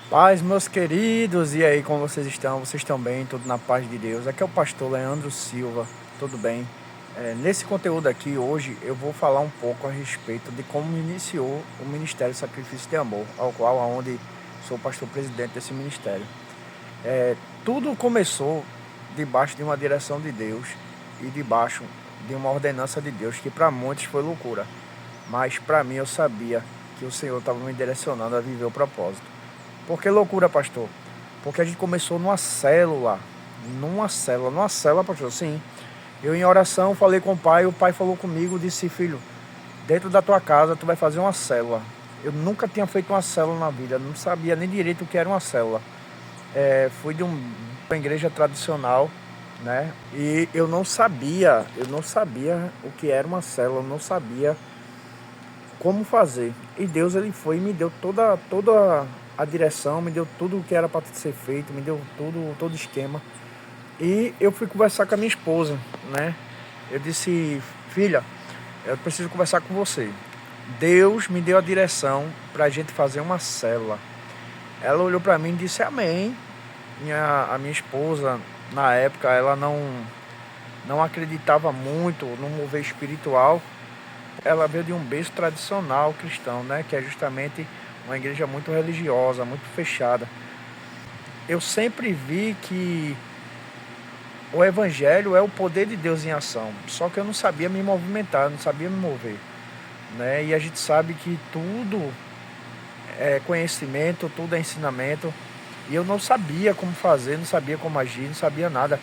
Paz, meus queridos, e aí, como vocês estão? Vocês estão bem? Tudo na paz de Deus? Aqui é o pastor Leandro Silva, tudo bem? Nesse conteúdo aqui, hoje, eu vou falar um pouco a respeito de como iniciou o Ministério Sacrifício de Amor, ao qual, aonde sou pastor presidente desse ministério. Tudo começou debaixo de uma direção de Deus e debaixo de uma ordenança de Deus, que para muitos foi loucura, mas para mim eu sabia que o Senhor estava me direcionando a viver o propósito. Por que loucura, pastor? Porque a gente começou numa célula, pastor, sim. Eu em oração falei com o pai falou comigo, disse, filho, dentro da tua casa tu vai fazer uma célula. Eu nunca tinha feito uma célula na vida, não sabia nem direito o que era uma célula. Fui de uma igreja tradicional, né? E eu não sabia o que era uma célula, eu não sabia como fazer. E Deus ele foi e me deu toda a direção, me deu tudo o que era para ser feito, me deu todo o esquema. E eu fui conversar com a minha esposa, né? Eu disse, filha, eu preciso conversar com você. Deus me deu a direção para a gente fazer uma célula. Ela olhou para mim e disse amém. A minha esposa, na época, ela não acreditava muito no mover espiritual. Ela veio de um berço tradicional cristão, né? Que é justamente uma igreja muito religiosa, muito fechada. Eu sempre vi que o evangelho é o poder de Deus em ação, só que eu não sabia me movimentar, não sabia me mover, né? E a gente sabe que tudo é conhecimento, tudo é ensinamento, e eu não sabia como fazer, não sabia como agir, não sabia nada.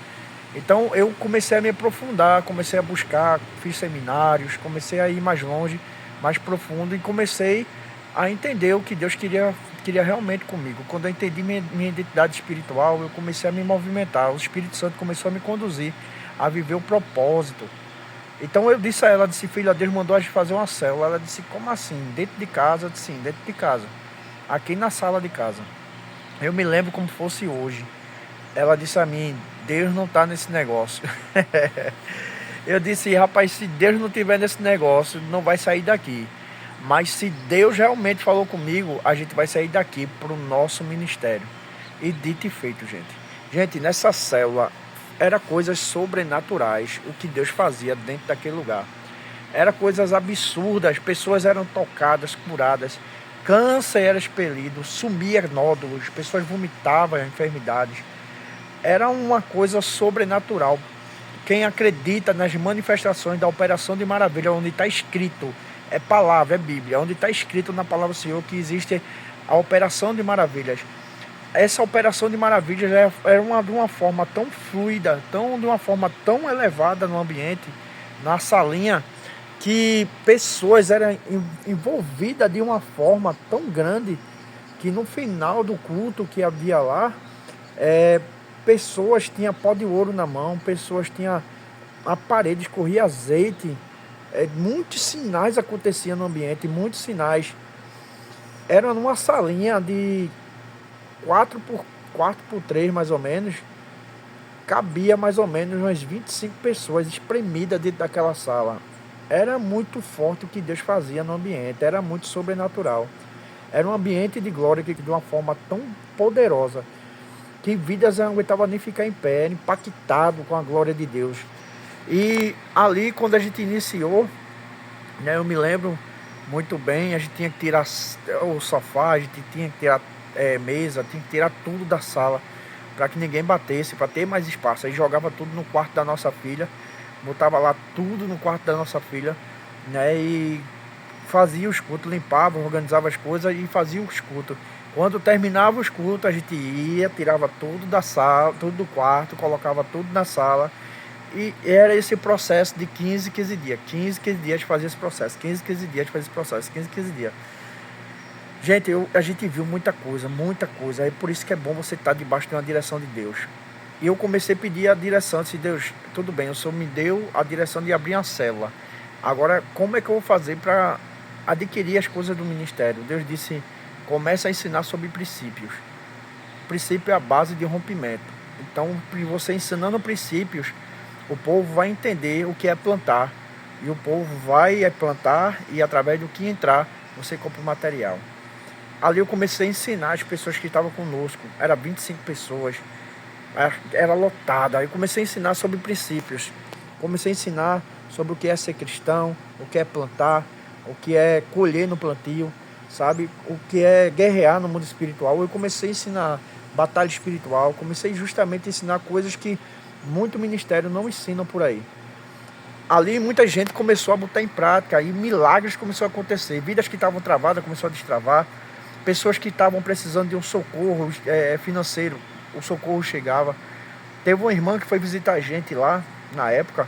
Então eu comecei a me aprofundar, comecei a buscar, fiz seminários, comecei a ir mais longe, mais profundo e comecei a entender o que Deus queria realmente comigo. Quando eu entendi minha identidade espiritual, eu comecei a me movimentar. O Espírito Santo começou a me conduzir a viver o propósito. Então eu disse a ela, disse, filha, Deus mandou a gente fazer uma célula. Ela disse, como assim? Dentro de casa? Eu disse, sim, dentro de casa. Aqui na sala de casa. Eu me lembro como fosse hoje. Ela disse a mim, Deus não está nesse negócio. Eu disse, rapaz, se Deus não estiver nesse negócio, não vai sair daqui. Mas se Deus realmente falou comigo, a gente vai sair daqui para o nosso ministério. E dito e feito, gente. Gente, nessa célula, era coisas sobrenaturais o que Deus fazia dentro daquele lugar. Era coisas absurdas, pessoas eram tocadas, curadas, câncer era expelido, sumia nódulos, pessoas vomitavam enfermidades. Era uma coisa sobrenatural. Quem acredita nas manifestações da operação de maravilha, onde está escrito, é palavra, é Bíblia, onde está escrito na palavra do Senhor que existe a operação de maravilhas. Essa operação de maravilhas de uma forma tão fluida, de uma forma tão elevada no ambiente, na salinha, que pessoas eram envolvidas de uma forma tão grande que no final do culto que havia lá, é, pessoas tinham pó de ouro na mão, pessoas tinham a parede, escorria azeite, muitos sinais aconteciam no ambiente, muitos sinais. Era numa salinha de 4 por 3 mais ou menos, cabia mais ou menos umas 25 pessoas espremidas dentro daquela sala. Era muito forte o que Deus fazia no ambiente, era muito sobrenatural. Era um ambiente de glória que de uma forma tão poderosa que vidas não aguentavam nem ficar em pé, era impactado com a glória de Deus. E ali, quando a gente iniciou, né, eu me lembro muito bem, a gente tinha que tirar o sofá, a gente tinha que tirar mesa, tinha que tirar tudo da sala, para que ninguém batesse, para ter mais espaço. Aí jogava tudo no quarto da nossa filha, botava lá tudo no quarto da nossa filha, né, e fazia os cultos, limpava, organizava as coisas e fazia os cultos. Quando terminava os cultos, a gente ia, tirava tudo da sala, tudo do quarto, colocava tudo na sala. E era esse processo de 15 dias. 15 dias de fazer esse processo. 15 dias de fazer esse processo. 15 dias. Gente, a gente viu muita coisa, muita coisa. É por isso que é bom você estar debaixo de uma direção de Deus. E eu comecei a pedir a direção. Disse, Deus, tudo bem, o Senhor me deu a direção de abrir uma célula. Agora, como é que eu vou fazer para adquirir as coisas do ministério? Deus disse, começa a ensinar sobre princípios. O princípio é a base de rompimento. Então, você ensinando princípios, o povo vai entender o que é plantar. E o povo vai plantar e através do que entrar, você compra o material. Ali eu comecei a ensinar as pessoas que estavam conosco. Era 25 pessoas. Era lotada. Aí eu comecei a ensinar sobre princípios. Comecei a ensinar sobre o que é ser cristão, o que é plantar, o que é colher no plantio, sabe? O que é guerrear no mundo espiritual. Eu comecei a ensinar batalha espiritual. Comecei justamente a ensinar coisas que muito ministério não ensinam por aí. Ali muita gente começou a botar em prática e milagres começaram a acontecer. Vidas que estavam travadas começaram a destravar. Pessoas que estavam precisando de um socorro financeiro, o socorro chegava. Teve uma irmã que foi visitar a gente lá, na época.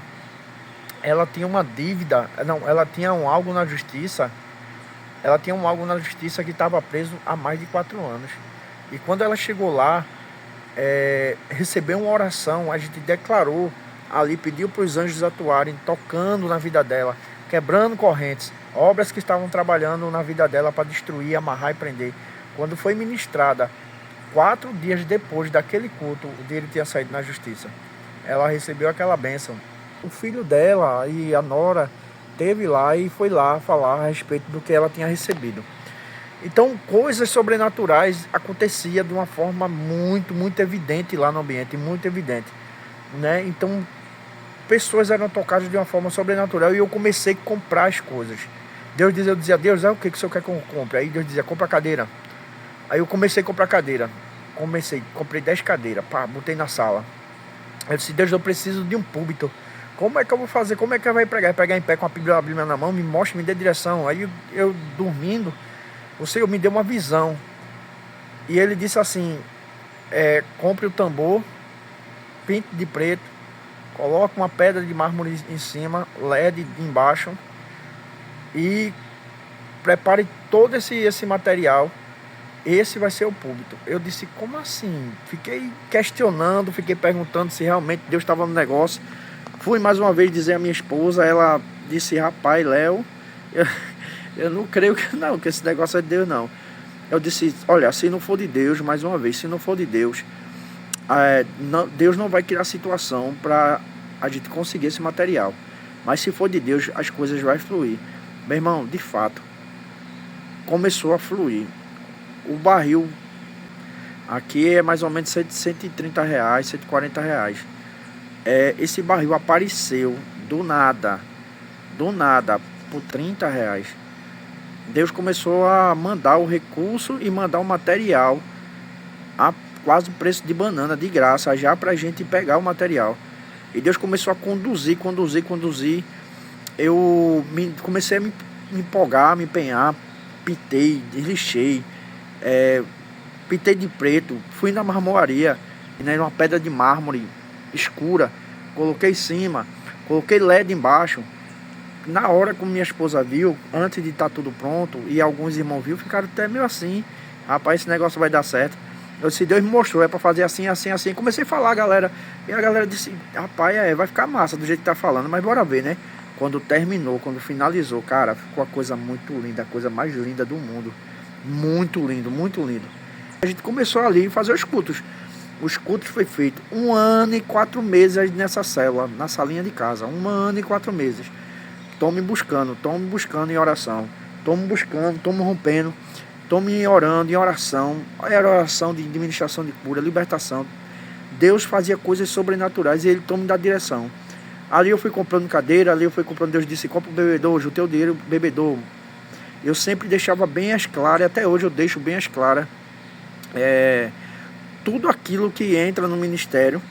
Ela tinha uma dívida, não, ela tinha algo na justiça. Ela tinha algo na justiça que estava preso há mais de 4 anos. E quando ela chegou lá, recebeu uma oração, a gente declarou ali, pediu para os anjos atuarem, tocando na vida dela, quebrando correntes, obras que estavam trabalhando na vida dela para destruir, amarrar e prender. Quando foi ministrada, 4 dias depois daquele culto, o dele tinha saído na justiça. Ela recebeu aquela bênção. O filho dela e a nora teve lá e foi lá falar a respeito do que ela tinha recebido. Então, coisas sobrenaturais aconteciam de uma forma muito evidente lá no ambiente, muito evidente, né? Então, pessoas eram tocadas de uma forma sobrenatural e eu comecei a comprar as coisas. Eu dizia, Deus, o que o senhor quer que eu compre? Aí Deus dizia, compra cadeira. Aí eu comecei a comprar cadeira. Comprei 10 cadeiras, botei na sala. Eu disse, Deus, eu preciso de um púlpito. Como é que eu vou fazer? Como é que eu vou pregar? Pegar em pé com a Bíblia na mão, me mostre, me dê direção. Aí eu dormindo, o Senhor me deu uma visão. E ele disse assim, compre o tambor, pinte de preto, coloque uma pedra de mármore em cima, LED embaixo e prepare todo esse material. Esse vai ser o púlpito. Eu disse, como assim? Fiquei questionando, fiquei perguntando se realmente Deus estava no negócio. Fui mais uma vez dizer à minha esposa, ela disse, rapaz, Léo, eu não creio que esse negócio é de Deus, não. Eu disse, olha, se não for de Deus, mais uma vez, se não for de Deus, Deus não vai criar situação para a gente conseguir esse material. Mas se for de Deus, as coisas vão fluir. Meu irmão, de fato, começou a fluir. O barril aqui é mais ou menos R$130, R$140. Esse barril apareceu do nada, por R$30. Deus começou a mandar o recurso e mandar o material a quase o preço de banana, de graça, já pra gente pegar o material. E Deus começou a conduzir. Eu comecei a me empolgar, me empenhar, pintei, deslixei, pintei de preto, fui na marmoraria, né, uma pedra de mármore escura, coloquei em cima, coloquei LED embaixo. Na hora que minha esposa viu, antes de estar tudo pronto, e alguns irmãos viram, ficaram até meio assim, rapaz, esse negócio vai dar certo. Eu disse, Deus me mostrou, é para fazer assim. Comecei a falar, galera, e a galera disse, rapaz, vai ficar massa do jeito que tá falando, mas bora ver, né? Quando terminou, quando finalizou, cara, ficou a coisa muito linda, a coisa mais linda do mundo. Muito lindo. A gente começou ali a fazer os cultos. Os cultos foi feito 1 ano e 4 meses nessa célula, na salinha de casa. 1 ano e 4 meses. Tô me buscando em oração. Tô me buscando, tô me rompendo. Tô me orando em oração. Era oração de ministração de cura, libertação. Deus fazia coisas sobrenaturais e Ele toma da direção. Ali eu fui comprando cadeira, Deus disse, compra o bebedouro, o teu dinheiro, bebedouro. Eu sempre deixava bem as claras, até hoje eu deixo bem as claras. Tudo aquilo que entra no ministério,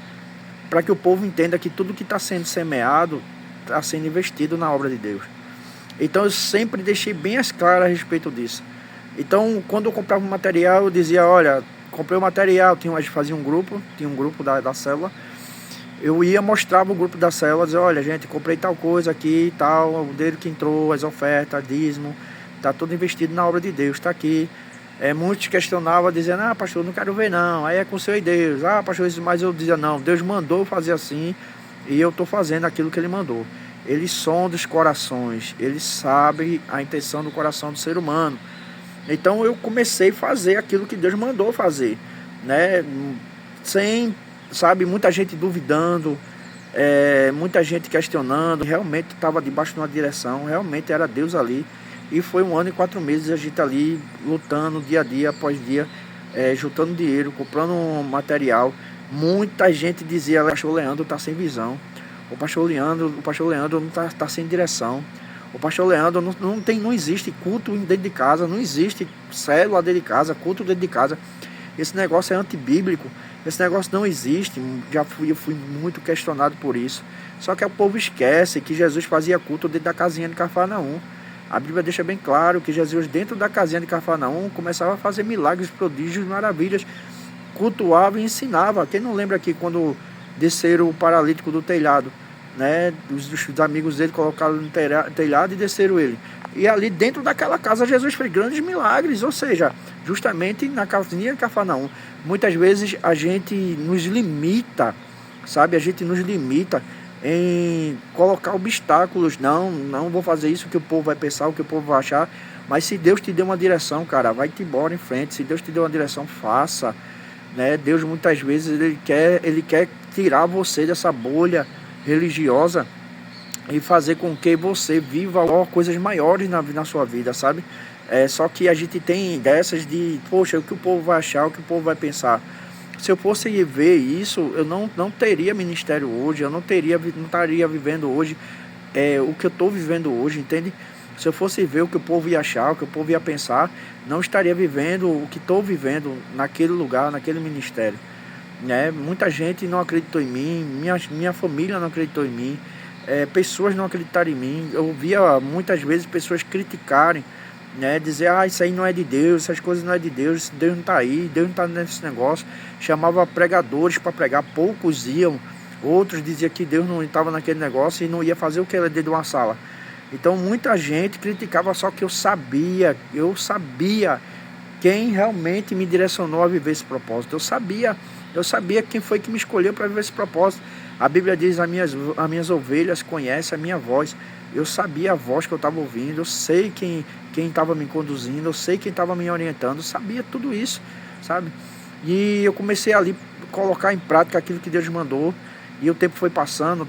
para que o povo entenda que tudo que está sendo semeado está sendo investido na obra de Deus. Então eu sempre deixei bem as claras a respeito disso. Então quando eu comprava um material, eu dizia, olha, comprei o material, a gente fazia um grupo, tinha um grupo da célula. Eu ia, mostrava o grupo da célula, dizia, olha gente, comprei tal coisa aqui e tal, o dinheiro que entrou, as ofertas, dízimo, está tudo investido na obra de Deus, está aqui. Muitos questionavam, dizendo, pastor, não quero ver não, aí é com o Senhor e Deus, pastor, mas eu dizia, não, Deus mandou fazer assim, e eu estou fazendo aquilo que Ele mandou. Ele sonda os corações, Ele sabe a intenção do coração do ser humano. Então eu comecei a fazer aquilo que Deus mandou fazer, né? Sem, muita gente duvidando, muita gente questionando. Realmente estava debaixo de uma direção, realmente era Deus ali. E foi 1 ano e 4 meses a gente ali lutando dia a dia, após dia, juntando dinheiro, comprando material. Muita gente dizia: o pastor Leandro tá sem visão, o pastor Leandro não tá sem direção, o pastor Leandro não existe culto dentro de casa, não existe célula dentro de casa, culto dentro de casa. Esse negócio é antibíblico, esse negócio não existe. Eu fui muito questionado por isso. Só que o povo esquece que Jesus fazia culto dentro da casinha de Cafarnaum. A Bíblia deixa bem claro que Jesus, dentro da casinha de Cafarnaum, começava a fazer milagres, prodígios, maravilhas, cultuava e ensinava. Quem não lembra aqui quando desceram o paralítico do telhado, né? Os amigos dele colocaram no telhado e desceram ele. E ali dentro daquela casa Jesus fez grandes milagres, ou seja, justamente na casinha de Cafarnaum. Muitas vezes a gente nos limita, sabe? A gente nos limita em colocar obstáculos. Não vou fazer isso, que o povo vai pensar, o que o povo vai achar. Mas se Deus te deu uma direção, cara, vai-te embora em frente. Se Deus te deu uma direção, faça, né? Deus muitas vezes ele quer tirar você dessa bolha religiosa e fazer com que você viva coisas maiores na sua vida, sabe? Só que a gente tem dessas de, poxa, o que o povo vai achar, o que o povo vai pensar. Se eu fosse ver isso, eu não teria ministério hoje, eu não estaria vivendo hoje o que eu estou vivendo hoje, entende? Se eu fosse ver o que o povo ia achar, o que o povo ia pensar, não estaria vivendo o que estou vivendo naquele lugar, naquele ministério, né? Muita gente não acreditou em mim, minha família não acreditou em mim, pessoas não acreditaram em mim. Eu via muitas vezes pessoas criticarem, né, dizer: isso aí não é de Deus, essas coisas não é de Deus, Deus não está aí, Deus não está nesse negócio. Chamava pregadores para pregar, poucos iam, outros diziam que Deus não estava naquele negócio e não ia fazer o que era dentro de uma sala. Então muita gente criticava, só que eu sabia quem realmente me direcionou a viver esse propósito. Eu sabia quem foi que me escolheu para viver esse propósito. A Bíblia diz: as minhas ovelhas conhecem a minha voz. Eu sabia a voz que eu estava ouvindo, eu sei quem estava me conduzindo, eu sei quem estava me orientando, eu sabia tudo isso, sabe? E eu comecei ali a colocar em prática aquilo que Deus mandou. E o tempo foi passando,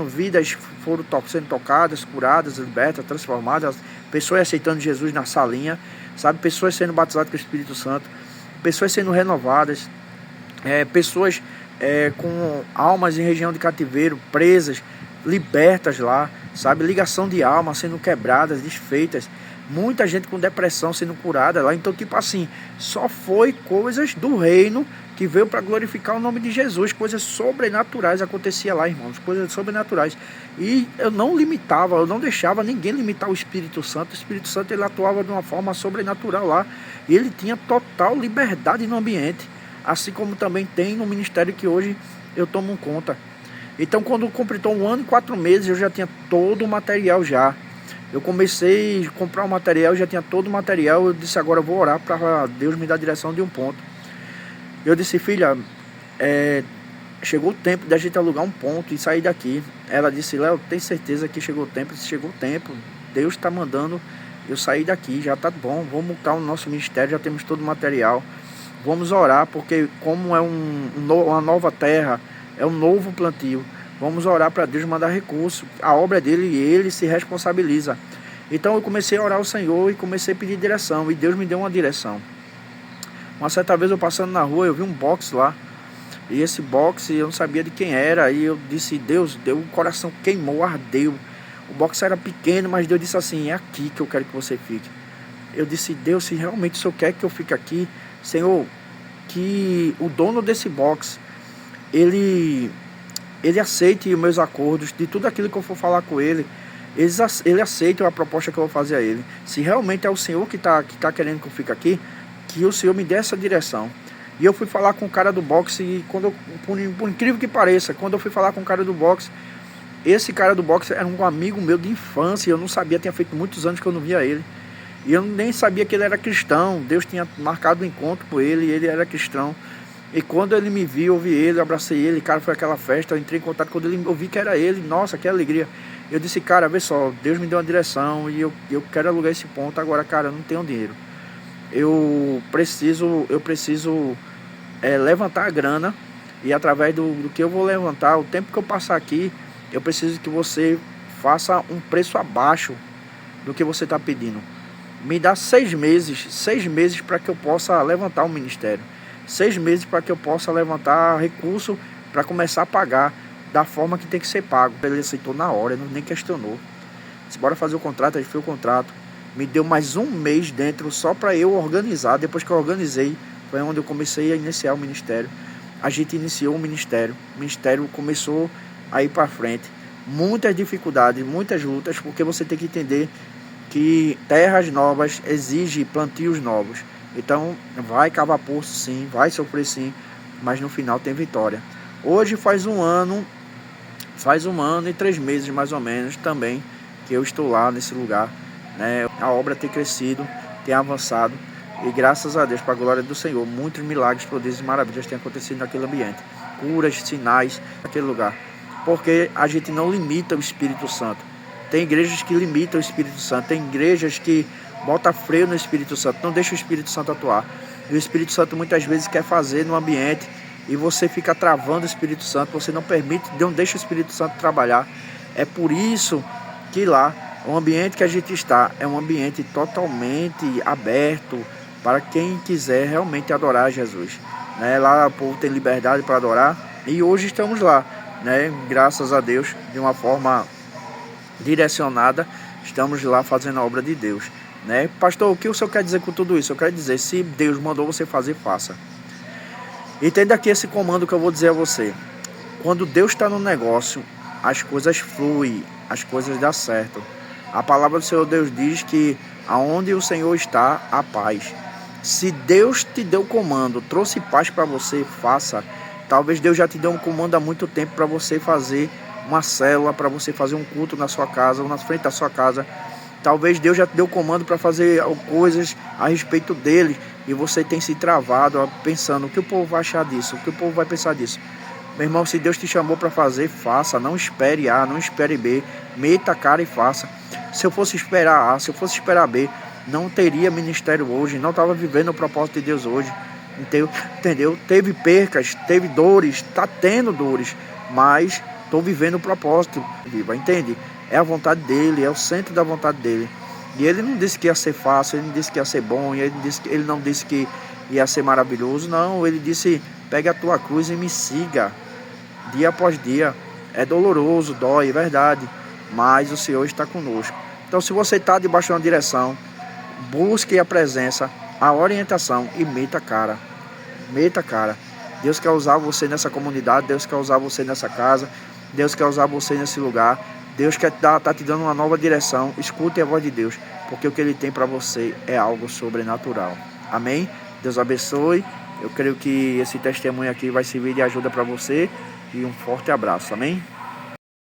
vidas foram sendo tocadas, curadas, libertas, transformadas, pessoas aceitando Jesus na salinha, sabe? Pessoas sendo batizadas com o Espírito Santo, pessoas sendo renovadas, pessoas com almas em região de cativeiro, presas, libertas lá, sabe? Ligação de alma sendo quebradas, desfeitas, muita gente com depressão sendo curada lá. Então, tipo assim, só foi coisas do reino que veio para glorificar o nome de Jesus. Coisas sobrenaturais acontecia lá, irmãos, coisas sobrenaturais. E eu não deixava ninguém limitar o Espírito Santo. O Espírito Santo, ele atuava de uma forma sobrenatural lá, e ele tinha total liberdade no ambiente, assim como também tem no ministério que hoje eu tomo conta. Então, quando completou 1 ano e 4 meses, eu já tinha todo o material já. Eu comecei a comprar o material, já tinha todo o material. Eu disse: agora eu vou orar para Deus me dar a direção de um ponto. Eu disse: filha, chegou o tempo da gente alugar um ponto e sair daqui. Ela disse: Léo, tem certeza que chegou o tempo? Eu disse: chegou o tempo, Deus está mandando eu sair daqui, já está bom. Vamos montar o nosso ministério, já temos todo o material. Vamos orar, porque como é uma nova terra, é um novo plantio. Vamos orar para Deus mandar recurso. A obra é dele e ele se responsabiliza. Então eu comecei a orar ao Senhor e comecei a pedir direção. E Deus me deu uma direção. Uma certa vez eu passando na rua, eu vi um box lá. E esse box eu não sabia de quem era. E eu disse: Deus, o coração queimou, ardeu. O box era pequeno, mas Deus disse assim: é aqui que eu quero que você fique. Eu disse: Deus, se realmente o Senhor quer que eu fique aqui, Senhor, que o dono desse box, ele aceite os meus acordos, de tudo aquilo que eu for falar com ele, ele aceita a proposta que eu vou fazer a ele. Se realmente é o Senhor que tá querendo que eu fique aqui, que o Senhor me dê essa direção. E eu fui falar com o cara do boxe, e por incrível que pareça, quando eu fui falar com o cara do boxe, esse cara do boxe era um amigo meu de infância. Eu não sabia, tinha feito muitos anos que eu não via ele. E eu nem sabia que ele era cristão. Deus tinha marcado um encontro com ele e ele era cristão. E quando ele me viu, eu vi ele, eu abracei ele, cara, foi aquela festa, eu entrei em contato. Quando eu vi que era ele, nossa, que alegria. Eu disse: cara, vê só, Deus me deu uma direção e eu quero alugar esse ponto. Agora, cara, eu não tenho dinheiro. Eu preciso levantar a grana, e através do que eu vou levantar, o tempo que eu passar aqui, eu preciso que você faça um preço abaixo do que você está pedindo. Me dá 6 meses para que eu possa levantar um ministério. 6 meses para que eu possa levantar recurso para começar a pagar da forma que tem que ser pago. Ele aceitou na hora, ele nem questionou. Se bora fazer o contrato, a gente fez o contrato. Me deu mais 1 mês dentro só para eu organizar. Depois que eu organizei, foi onde eu comecei a iniciar o ministério. A gente iniciou o ministério começou a ir para frente. Muitas dificuldades, muitas lutas, porque você tem que entender que terras novas exigem plantios novos. Então vai cavar poço sim, vai sofrer sim, mas no final tem vitória. Hoje faz um ano e 3 meses mais ou menos também que eu estou lá nesse lugar, né? A obra tem crescido, tem avançado e graças a Deus, para a glória do Senhor, muitos milagres, prodígios e maravilhas têm acontecido naquele ambiente, curas, sinais naquele lugar, porque a gente não limita o Espírito Santo. Tem igrejas que limitam o Espírito Santo, tem igrejas que botam freio no Espírito Santo, não deixa o Espírito Santo atuar. E o Espírito Santo muitas vezes quer fazer no ambiente e você fica travando o Espírito Santo, você não permite, não deixa o Espírito Santo trabalhar. É por isso que lá, o ambiente que a gente está é um ambiente totalmente aberto para quem quiser realmente adorar Jesus, né? Lá o povo tem liberdade para adorar e hoje estamos lá, né? Graças a Deus, de uma forma direcionada, estamos lá fazendo a obra de Deus, né? Pastor, o que o senhor quer dizer com tudo isso? Eu quero dizer, se Deus mandou você fazer, faça. Entenda aqui esse comando que eu vou dizer a você. Quando Deus está no negócio, as coisas fluem, as coisas dão certo. A palavra do Senhor Deus diz que aonde o Senhor está, há paz. Se Deus te deu comando, trouxe paz para você, faça. Talvez Deus já te deu um comando há muito tempo para você fazer uma célula, para você fazer um culto na sua casa ou na frente da sua casa. Talvez Deus já te deu comando para fazer coisas a respeito dele e você tem se travado pensando, o que o povo vai achar disso? O que o povo vai pensar disso? Meu irmão, se Deus te chamou para fazer, faça. Não espere A, não espere B. Meta a cara e faça. Se eu fosse esperar A, se eu fosse esperar B, não teria ministério hoje, não estava vivendo o propósito de Deus hoje. Entendeu? Teve percas, teve dores, está tendo dores, mas estou vivendo o propósito. Entende? É a vontade dele, é o centro da vontade dele. E ele não disse que ia ser fácil, ele não disse que ia ser bom, ele não disse que ia ser maravilhoso, não. Ele disse, pegue a tua cruz e me siga, dia após dia. É doloroso, dói, é verdade, mas o Senhor está conosco. Então, se você está debaixo de uma direção, busque a presença, a orientação e meta a cara. Meta a cara. Deus quer usar você nessa comunidade, Deus quer usar você nessa casa, Deus quer usar você nesse lugar. Deus quer tá te dando uma nova direção. Escute a voz de Deus, porque o que Ele tem para você é algo sobrenatural. Amém? Deus abençoe. Eu creio que esse testemunho aqui vai servir de ajuda para você. E um forte abraço. Amém?